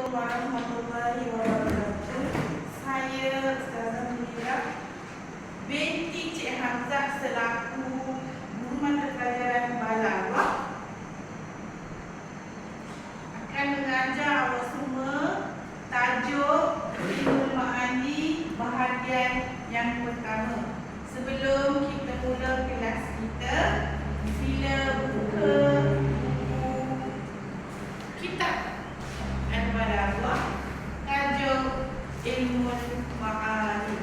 warahmatullahi wabarakatuh. Saya Ustazah Munirah binti Cik Hamzah selaku Guru Mata Pelajaran Balaghah akan mengajar awak semua tajuk Ilmu Ma'ani bahagian yang pertama. Sebelum kita mula kelas kita, sila buka buku kitab Al-Balaghah tajuk Ilmu Ma'ani.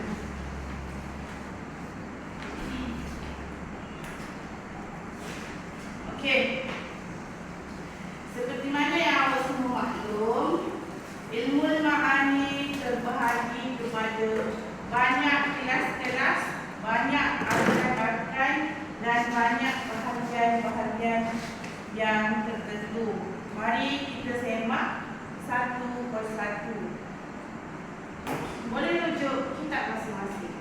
Okey. Seperti mana yang awak semua maklum, Ilmu Ma'ani terbahagi kepada banyak kelas-kelas, banyak arkan-arkan dan banyak bahagian-bahagian yang tertentu. Mari kita semak satu persatu. Boleh rujuk kitab masing-masing.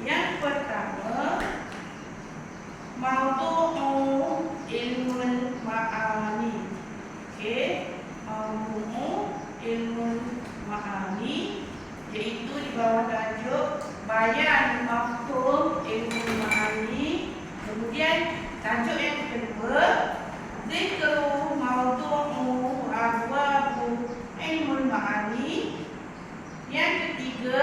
Yang pertama, Mawdu'u Ilmu Ma'ani. Okey, Mawdu'u Ilmu Ma'ani, iaitu di bawah tajuk Bayan Mafhum Ilmu Ma'ani. Kemudian tajuk yang kedua, Zikru Mawdu'u Abwabu Ilmu Ma'ani. Yang ketiga,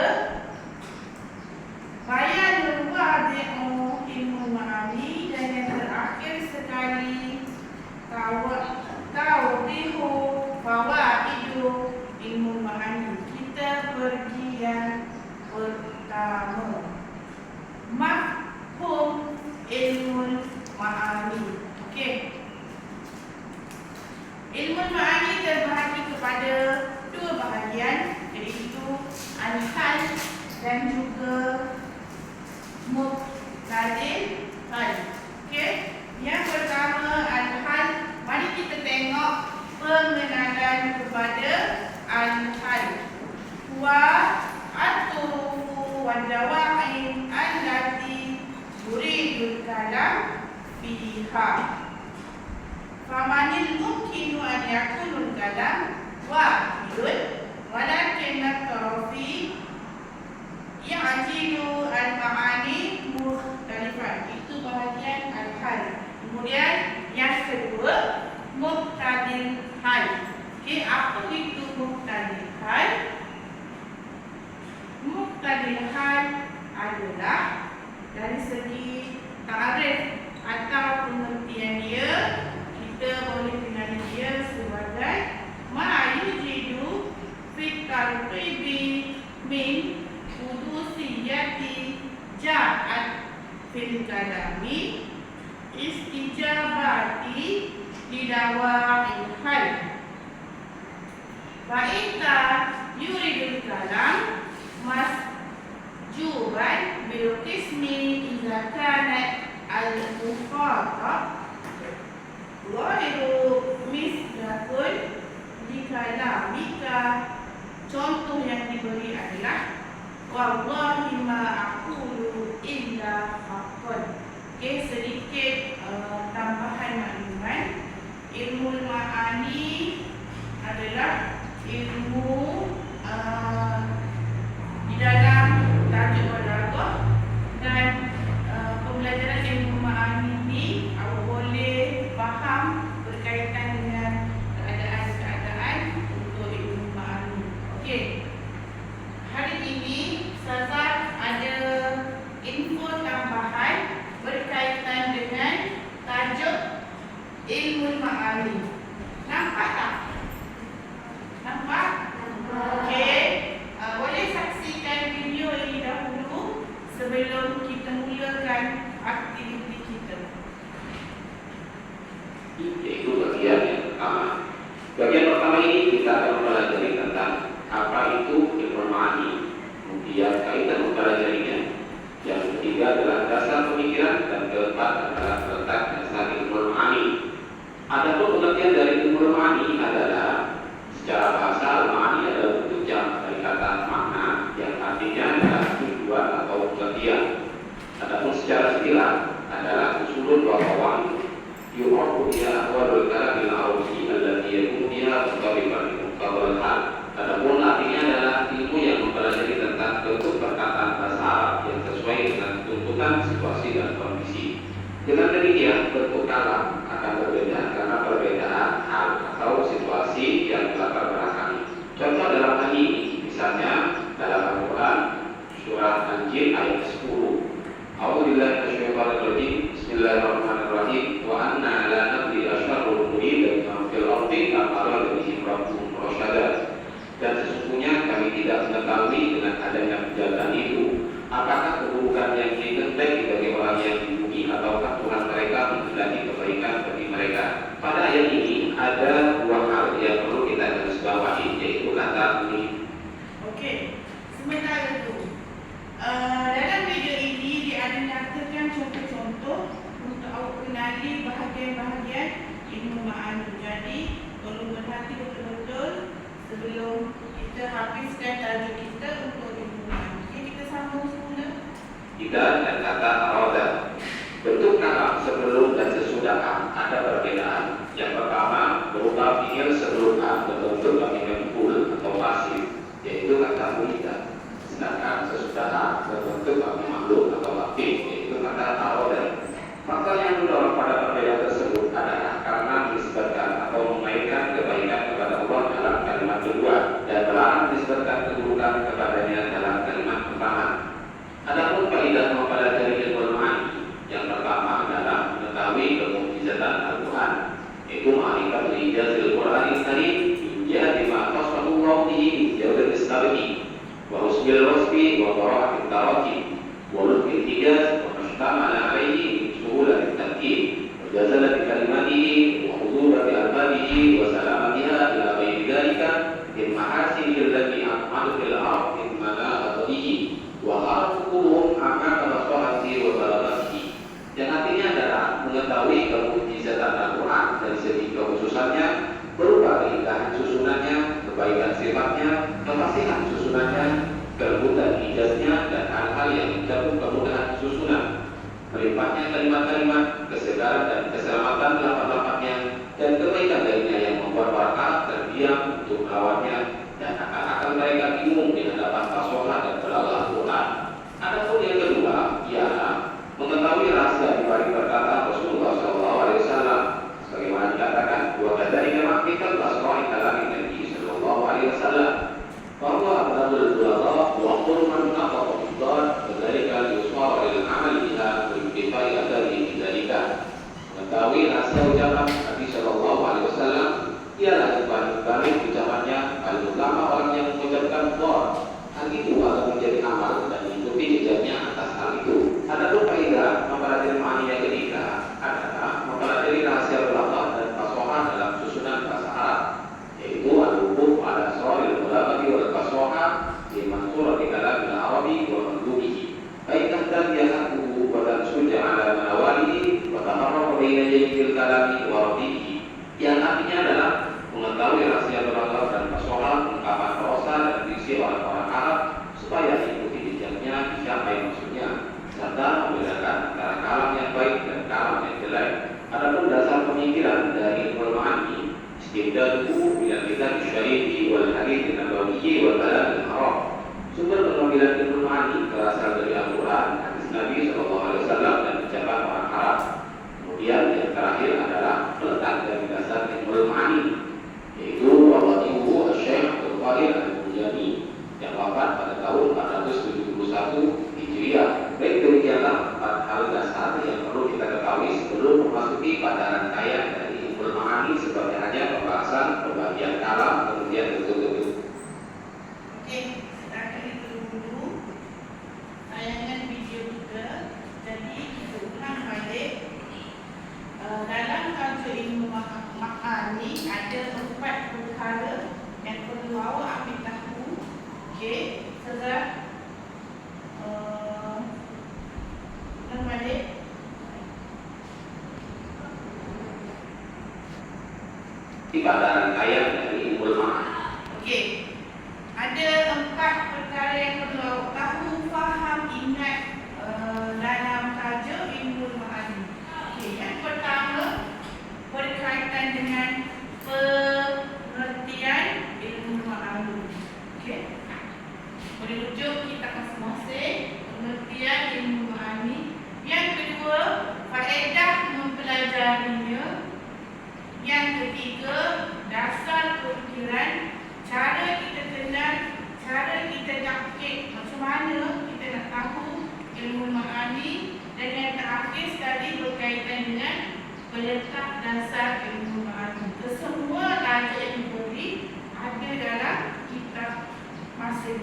Bayan Wadi'u Ilmu Ma'ani. Dan yang terakhir sekali, Tawdihu Fawaidu Ilmu Ma'ani. Kita pergi yang pertama, Mafhum Ilmu Ma'ani. Okey. Ilmu Ma'ani terbahagi kepada dua bahagian, iaitu Al-Hal dan juga Muqtadil Hal. Okey. Yang pertama, Al-Hal. Mari kita tengok pengenalan kepada Al-Hal. Wa at-turuqu wa dawa'in allati yuridul kalam fiha. Famanil mumkinu an yakunul kalam wahidun walakin at-tarafi ya'jilu al-ma'ani mukhtalifan. Itu bahagian Al-Hal. Kemudian yang kedua, Muqtadil Hal. Okey, apa itu Muqtadil Hal? Muqtadil Hal adalah dari segi ta'rif atau pengertian dia, kita boleh kenali dia sebagai ma yujidu fi tarqibi min udusiyati ja'at fil kalami istijabati lidawa'il hal. Fa'inta yuridul kalam masjuban bil qismi idza kanat al-mukhatab ghairu misdaqun li kalamika. Contoh yang diberi adalah wallahi ma aqulu illa haqqan. Okey, sedikit tambahan makluman. Ilmu Ma'ani adalah ilmu di dalam tajuk balaghah, dan pembelajaran ilmu Ma'ani ini awak boleh faham berkaitan dengan keadaan-keadaan untuk ilmu Ma'ani. Okey. Hari ini Ustazah ada info tambahan berkaitan dengan tajuk Ilmu Ma'ani. Nampak tak? Nampak? Okey. Boleh saksikan video ini dahulu sebelum kita mulakan aktiviti kita. Itu bagian yang pertama. Bagian pertama ini kita akan mempelajari tentang apa itu ilmu ma'ani, kemudian kaitan mempelajarinya. Yang ketiga adalah dasar pemikiran, dan keempat adalah letak dasar ilmu ma'ani. Adapun pengertian dari ilmu ma'ani adalah secara bahasa al-ma'ani adalah bentuk jam dari kata makna yang artinya adalah tujuan atau pengertian. Adapun secara istilah adalah usulun wa qawaid yu'rafu biha awalul kalam al-arabi allati yakunu biha mutaliban muqabalan tidak mengetahui dengan adanya penjagaan itu, apakah keburukan yang dideteksi bagi orang yang dimuji ataukah Tuhan mereka menghendaki kebaikan bagi mereka? Pada ayat ini ada dua hal yang perlu kita garis bawahi, yaitu kata ini. Okey, sementara itu dalam video ini dia ada nyatakan contoh-contoh untuk awak kenali bahagian-bahagian ilmu ma'ani. Jadi perlu berhati betul-betul sebelum kita habiskan tajuk kita untuk ilmu ma'ani. Okey, kita sambung semula. Kita dan kata arada. Bentuk kalam sebelum dan sesudah ada perbedaan. Yang pertama berupa fi'il sebelum berbentuk bagi maf'ul atau pasif, yaitu kata mulida. Sedangkan sesudah berbentuk bagi makhluk atau aktif, yaitu kata arada. Maka yang mendorong pada perbedaan tersebut adalah karena menisbatkan atau mengaitkan kebaikan kepada Allah dalam kalimat kedua dan melarang menisbatkan keburukan kepadanya dalam kalimat pertama. Adapun faedah mempelajari ilmu ma'ani, yang pertama adalah mengetahui kemukjizatan Al-Quran, yaitu ma'rifat ijazil Quran Karim menjadi ma'atasfahullah bihi jawab istabihi wa husbil wasfi wa bara'atil taraki wa lutfil ijaz wa mashtamala alaihi suhulah al-tadkir wa jazalat kalimatihi wa hudurat al-babihi wa salamatiha ila ghairi dhalika min mahasinil lati a'madu fil ard min mana'adhihi wa harfuhum amaka masohati wa balagatihi. Yang artinya adalah mengetahui kemukjizatan Al-Quran dari segi kekhususannya berupa keindahan susunannya, kebaikan sifatnya, kefasihan susunannya, kelembutan ijaznya, dan hal-hal yang mencakup kemudahan susunan, melimpahnya kalimat-kalimat, kesegaran dan keselamatan lafaz-lafaznya, dan kebaikan lainnya yang membuat warga terdiam untuk melawannya, dan akan mereka bingung di hadapan fasohah dan belaghah Al-Quran. Adapun yang kedua ialah mengetahui rahasia di balik perkataan Rasulullah SAW, sebagaimana dikatakan wa kadzalika ma'rifat asra'i kalami Nabi sallallahu alaihi wasallam bahwa abdul bulagha wa qurman naqata bidar kadzalika yusara lil amal biha wa yudifai adari bidzalika. Mengetahui rahasia ucapan Nabi sallallahu alaihi wasallam ialah balik ucapannya paling utama orang yang mengucapkan bidar. Hal itu akan menjadi amal dan mengikuti jejaknya atas hal itu. Adapun faedah mempelajari ma'ani yang ketiga adalah mempelajari rahasia belaghah dan fasohah dalam susunan bahasa Arab, yaitu al-wuquf ala asraril balaghati wal fasohah di mansurati kalamil arabi wa mandubihi. Faedah tarbiyatuhu wa tansuja ala manawalihi wa taharrafa baina jayyidil kalami wa radihi. Yang artinya adalah mengetahui rahasia belaghah dan fasohah, ungkapan prosa dan diksi orang-orang Arab supaya ikuti jejaknya siapa yang maksudnya, serta membedakan antara kalam yang baik dan kalam yang jelek. Adapun dasar pemikiran dari ilmu ma'ani, istidlaluhu bil kitab syar'i wal hadits nabawiyyi wal kalam al haram. Sumber pengambilan ilmu ma'ani berasal dari Al-Quran, hadis Nabi SAW dan ucapan orang Arab. Kemudian yang terakhir adalah letak dari dasar ilmu ma'ani, yaitu wawatihu Syekh Abdul Qadir Al-Mujani yang wafat pada tahun 471 Hijriah. Baik, demikianlah 4 hal dasar yang perlu kita ketahui sebelum memasuki pada rangkaian dari ilmu ma'ani sebagai hanya pembahasan pembagian kalam kemudian betul-betul. Okey, kita akan itu dulu tayangan video kita. Jadi kita ulang balik. Dalam tajuk ilmu ma'ani ada 4 perkara yang perlu awak ambil tahu. Okey, segera ulang balik. Pada rangkaian dari ilmu ma'ani. Okey, ada 4 perkara yang perlu awak tahu, faham, ingat dalam tajuk ilmu ma'ani. Okey, yang pertama berkaitan dengan pengertian ilmu ma'ani. Okey, boleh rujuk kita masing-masing pengertian ilmu ma'ani. Yang kedua, faedah mempelajarinya. Yang ketiga, dasar pemikiran, cara kita kenal, cara kita tahqiq, macam mana kita nak tahu ilmu ma'ani. Dan yang terakhir sekali berkaitan dengan peletak dasar ilmu ma'ani. Kesemua tajuk yang diberi ada dalam kitab masing-masing.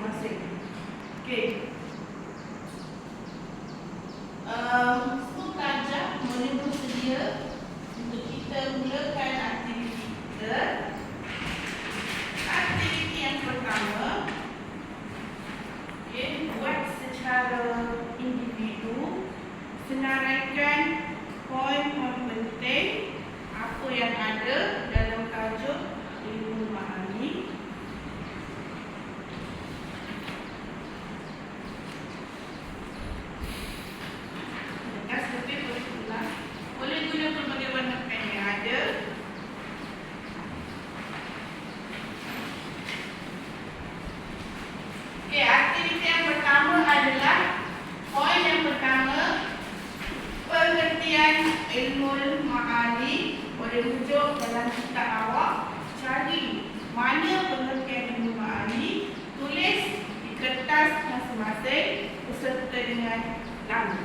masing-masing beserta dengan nama.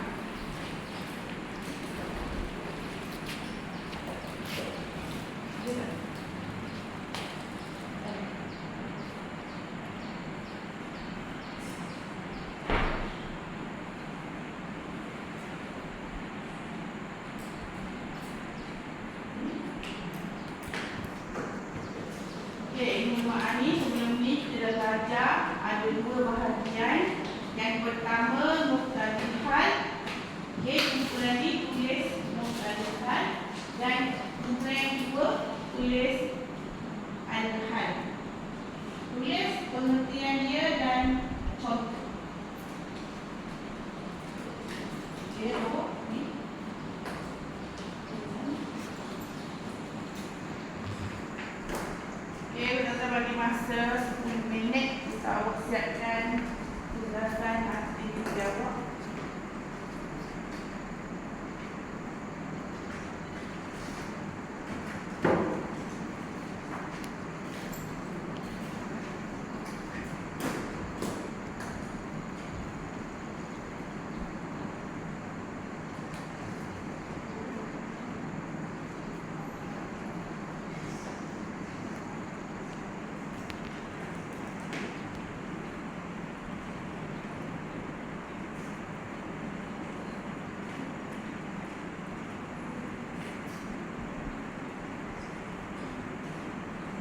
Ilmu ma'ani sebelum ni kita dah belajar ada dua bahagian. Yang pertama muqtadihan. Kumpulan ni tulis muqtadihan dan kumpulan yang kedua tulis al-hal. Tulis pengertian dia dan contoh. Okey, awak ni. Kita bagi masa 10 minit untuk awak siapkan tugasan aktiviti awak.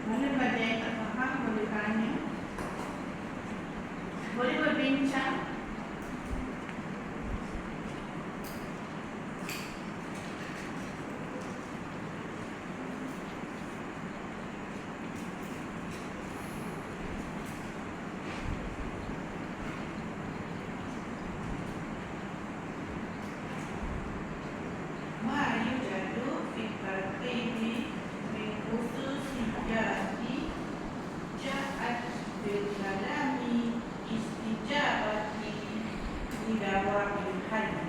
Mana ada yang tak faham boleh tanya. Boleh berbincang. Mari jadu fikar ini mengkhusus hijati jahat berkalami istijabati didawamil hadi.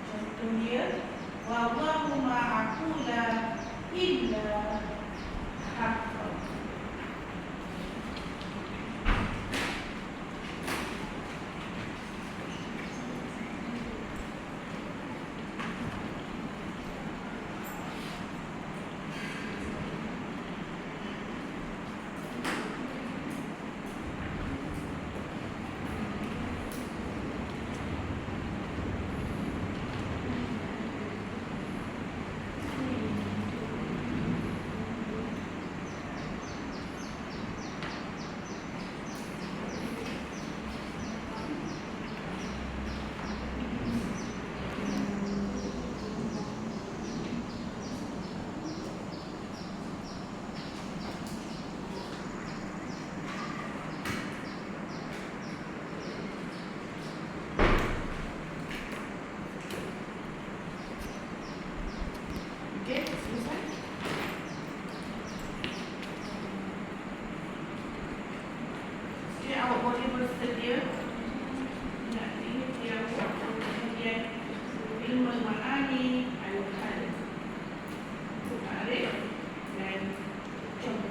Contoh dia, wallahu ma'akula illa haqqa. Okey, selesai. Jadi awak boleh bersedia. Nak ini dia awak kemudian ilmu ma'ani al-hal. Tarikh dan contoh.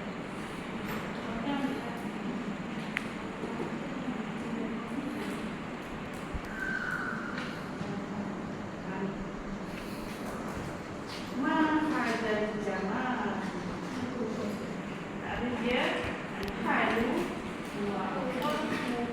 Dan jamaah ada dia halu wa qultu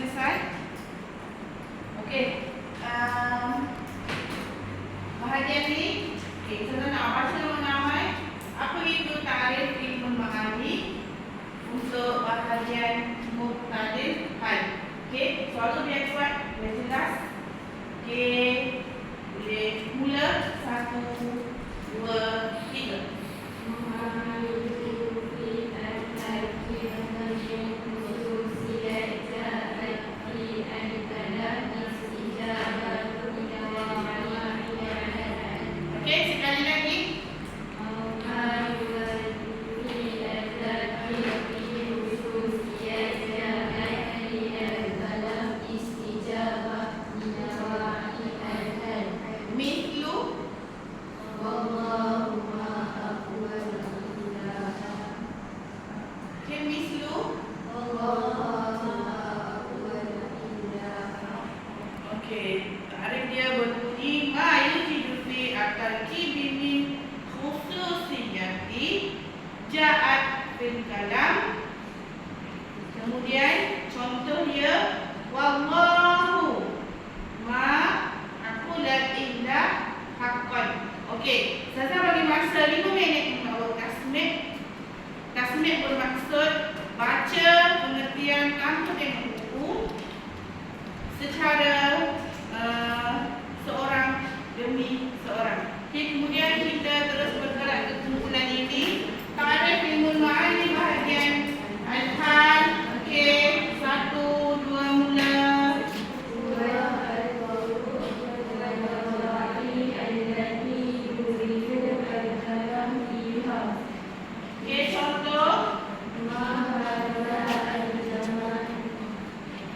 selesai? Okey. Bahagian ni, kita nak baca nama-nama. Apa itu tarikh ilmu ma'ani untuk bahagian muqtadil hal. Okey, soalan biar kuat, biar jelas. Okey, boleh mula 1, 2, 3. Okey, sekali lagi. Mithlu. Okey, mithlu. Okey, tarikh dia berbunyi ma yujidu fi at-tarkibi min khususiyati ja'at fil kalam. Kemudian contoh dia wallahu ma aqula illa haqqan. Okey, saya bagi masa 5 minit untuk awak tasmid. Tasmid bermaksud baca pengertian tanpa tengok buku secara seorang demi seorang. Okey, kemudian kita terus bergerak ke kumpulan ini. Tarikh ilmu ma'ani bahagian al-hal. Okey, 1, 2 mula. Okey, contoh.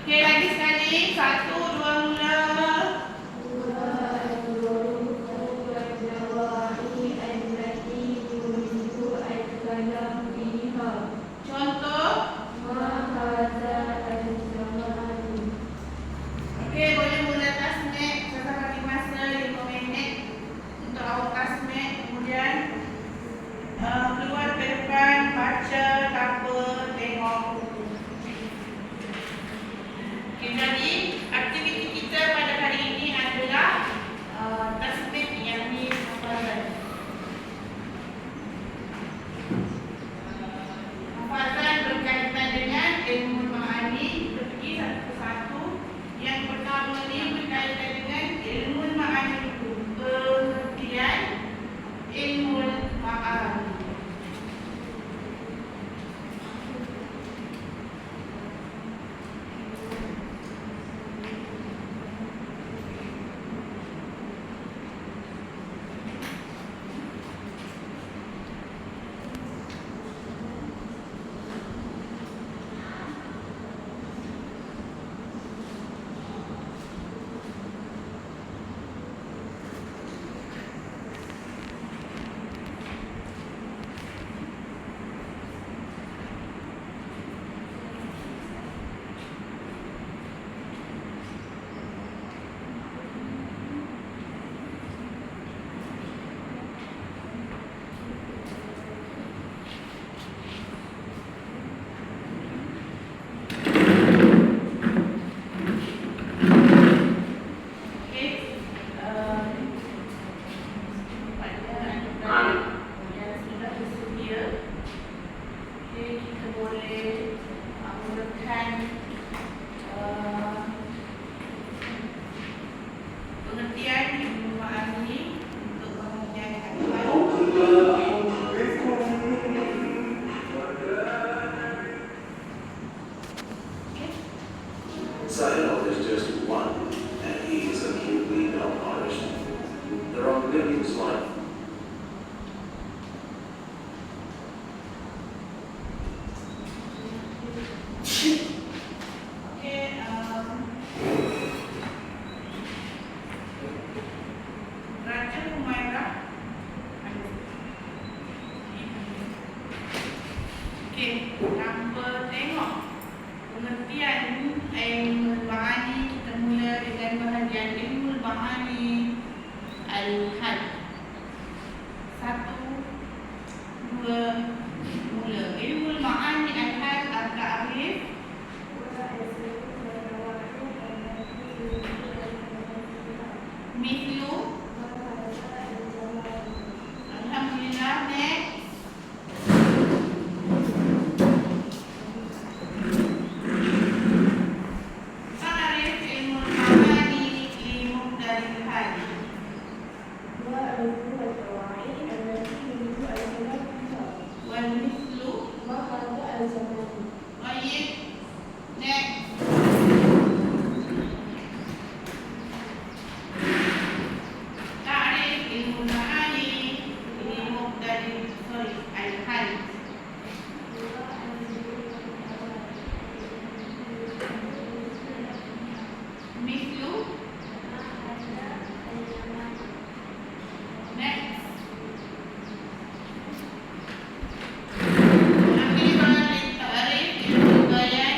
Okey, lagi sekali. 1, 2 mula. Contoh. Okey, boleh mula tasmid. Saya bagi masa 5 minit untuk awak tasmid. Kemudian keluar ke depan, baca tanpa tengok buku. Okey, jadi aktiviti kita pada hari ini adalah tasmid yang ni hafalan. Hafalan berkaitan dengan ilmu ma'ani. Kita pergi satu persatu. Yang pertama ni berkaitan dengan ilmu ma'ani itu. Pengertian ilmu ma'ani. Sayadaw is just one, and he is acutely malnourished. There are millions like him. Raja Humairah. Okey, tanpa tengok pengertian ilmu ma'ani, kita mula dengan bahagian ilmu ma'ani al-had. 1, 2, mula. Ilmu ma'ani al-had al-ta'rif Baik. Next. Ta'rif ilmu ma'ani. Ini dari al-hal. Mislu. Next. Akhir balik ta'rif ilmu bayan.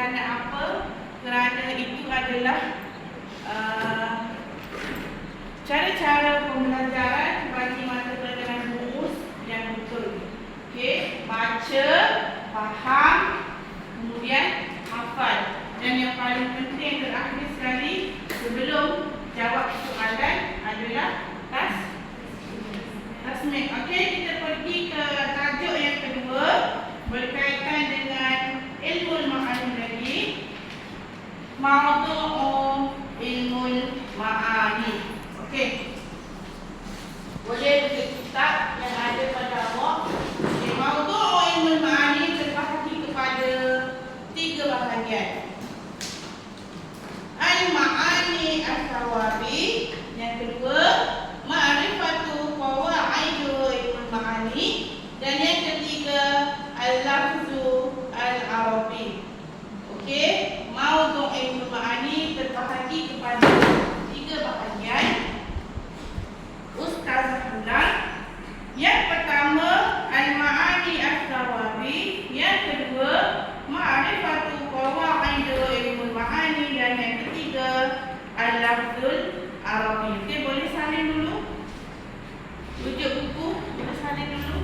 Kerana apa? Kerana itu adalah cara-cara pembelajaran bagi mata pelajaran rumus yang betul. Okey, baca, faham, kemudian hafal. Dan yang paling penting terakhir sekali sebelum jawab soalan adalah tasmih. Okey, kita pergi ke tajuk yang kedua berkaitan dengan ilmu ma'ani lagi. Maudu'u ilmu ma'ani. Okey. Boleh buka kitab yang ada pada awak. Okay, maudu'u ilmu ma'ani terbahagi kepada 3 bahagian. Al-ma'ani as-sawabi. Yang kedua, ma'rifatu qawaidu ilmu ma'ani. Dan yang ketiga, al-lafzu al-arabi. Okey, maudu' ilmu ma'ani terbahagi kepada 3 bahagian. Ustazah ulang. Yang pertama, al-ma'ani as-sawabi. Yang kedua, ma'rifatu qawaidu ilmu ma'ani. Dan yang ketiga, al-lafzul arabi. Okey, boleh salin dulu. Rujuk buku, boleh salin dulu.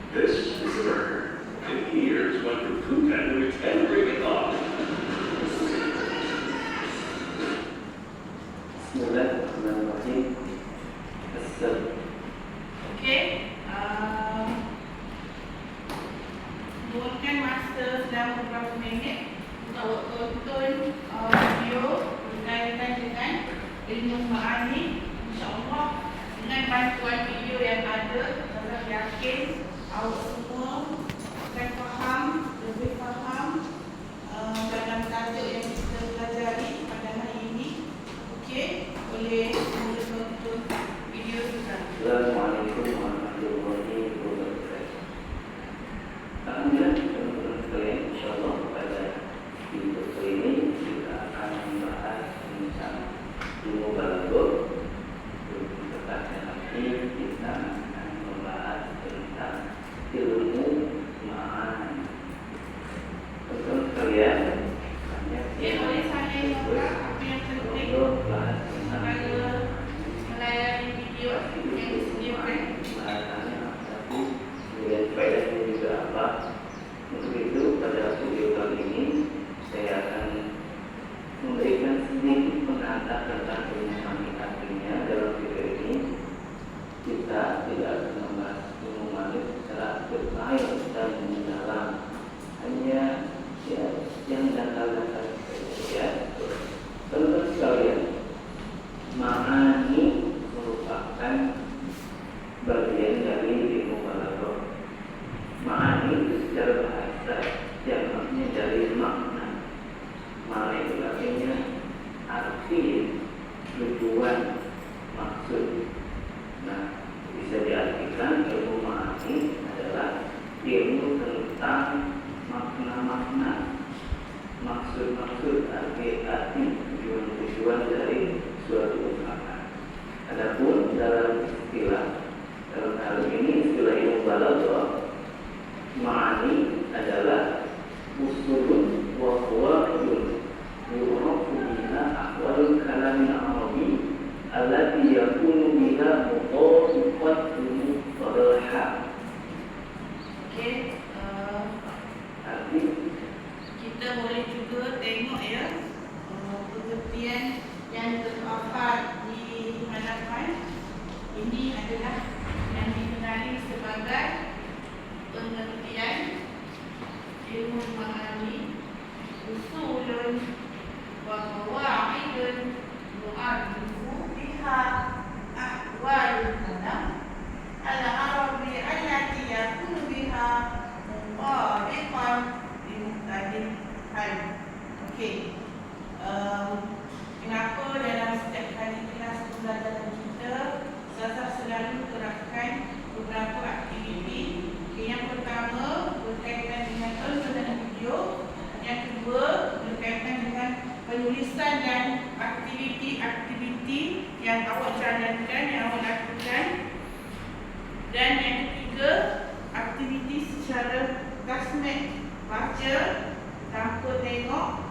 This is a burger, and here's one from Kukan with every thought. Bismillahirrahmanirrahim. Okey, buatkan masa selama beberapa minit untuk tonton video berkaitan dengan ilmu ma'ani. InsyaAllah dengan bantuan video yang ada, saya yakin awak semua akan faham, lebih faham dalam tajuk yang kita pelajari pada hari ini. Okey, boleh tonton video sekarang. Assalamualaikum warahmatullahi wabarakatuh. Alhamdulillah, teman-teman sekalian, insyaAllah pada video kali ini kita akan membahas tentang ilmu balaghah. Tepatnya lagi kita akan membahas tentang ilmu ma'ani. Teman-teman sekalian, banyak Dia boleh salin apa yang penting bahas tentang pada melayani video yang disediakan. bahasannya satu, kemudian faedahnya juga apa. Untuk itu pada video kali ini saya akan memberikan sedikit pengantar tentang ilmu ma'ani. Artinya dalam video ini kita tidak akan membahas ilmu ma'ani secara detail dan mendalam, hanya ya yang dasar-dasar saja. Teman-teman sekalian, ma'ani merupakan bagian dari ilmu balaghah. Ma'ani itu secara bahasa yang artinya dari makna. Makna itu artinya arti, tujuan, maksud. Nah, bisa diartikan ilmu ma'ani adalah ilmu tentang makna-makna, maksud-maksud, arti-arti, tujuan-tujuan dari suatu ungkapan. Adapun dalam istilah, dalam hal ini istilah ilmu balaghah, ma'ani adalah usulun wa qawaidun yu'rafu biha ahwalul kalam al-arabi allati yakunu biha muqaddimatan mustalaha. Okey, yang awak jalankan, yang awak lakukan. Dan yang ketiga, aktiviti secara tasmek, baca tanpa tengok